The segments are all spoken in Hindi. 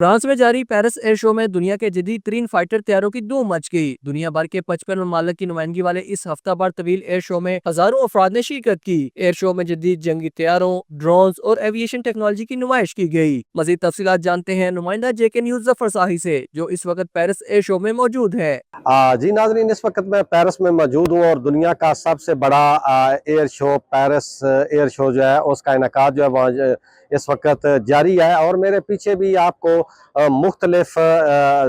फ्रांस में जारी पेरिस एयर शो में दुनिया के जदीद तरीन फाइटर तैयारों की धूम मच गई। दुनिया भर के 55 ममालिक की नुमाइंदगी वाले इस हफ्ता भर तवील एयर शो में हजारों अफराद ने शिरकत की। एयर शो में जदीद जंगी तैयारों, ड्रोन और एविएशन टेक्नोलॉजी की नुमाइश की गई। मजीद तफसीलात जानते हैं नुमाइंदा JK न्यूज जफर साही से, जो इस वक्त पेरिस एयर शो में मौजूद है। जी नाजरीन, इस वक्त मैं पेरिस में मौजूद हूँ और दुनिया का सबसे बड़ा air show Paris air show जो है उसका इनकाद जो है वह इस वक्त जारी है। और मेरे पीछे भी आपको मुख्तलिफ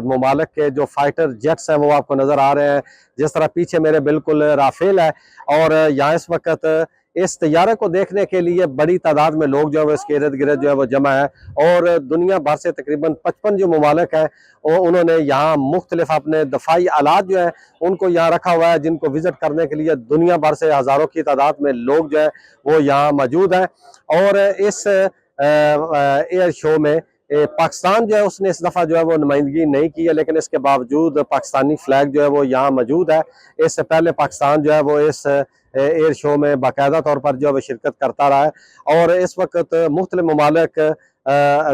ममालिक के जो फाइटर जेट्स हैं वो आपको नज़र आ रहे हैं। जिस तरह पीछे मेरे बिल्कुल राफेल है और यहाँ इस वक्त इस तैयारे को देखने के लिए बड़ी तादाद में लोग जो है इसके इर्द गिर्द जो है वो जमा है। और दुनिया भर से तकरीबन 55 जो ममालिक हैं उन्होंने यहाँ मुख्तलिफ अपने दफाई आलात जो है उनको यहाँ रखा हुआ है, जिनको विजिट करने के लिए दुनिया भर से हज़ारों की तादाद में लोग जो है वो यहाँ मौजूद हैं। और इस एयर शो में पाकिस्तान जो है उसने इस दफ़ा जो है वो नुमाइंदगी नहीं की है, लेकिन इसके बावजूद पाकिस्तानी फ्लैग जो है वो यहाँ मौजूद है। इससे पहले पाकिस्तान जो है वो इस एयर शो में बाकायदा तौर पर जो है वो शिरकत करता रहा है। और इस वक्त मुख्तलिफ ममालिक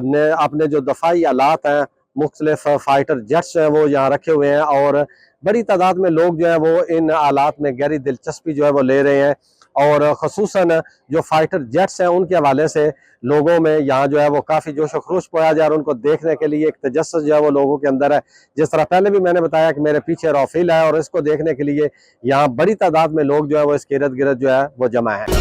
ने अपने जो दफाई आलात हैं, मुख्तलिफ फाइटर जेट्स हैं वो यहाँ रखे हुए हैं और बड़ी तादाद में लोग जो है वो इन आलात में गहरी दिलचस्पी जो है वो ले रहे हैं। और ख़ुसूसन जो फाइटर जेट्स हैं उनके हवाले से लोगों में यहाँ जो है वो काफ़ी जोश व खरोश पाया जा रहा है। उनको देखने के लिए एक तजस्सुस जो है वो लोगों के अंदर है। जिस तरह पहले भी मैंने बताया कि मेरे पीछे राफेल है और इसको देखने के लिए यहाँ बड़ी तादाद में लोग जो है वो इसके इर्द गिर्द जो है वो जमा है।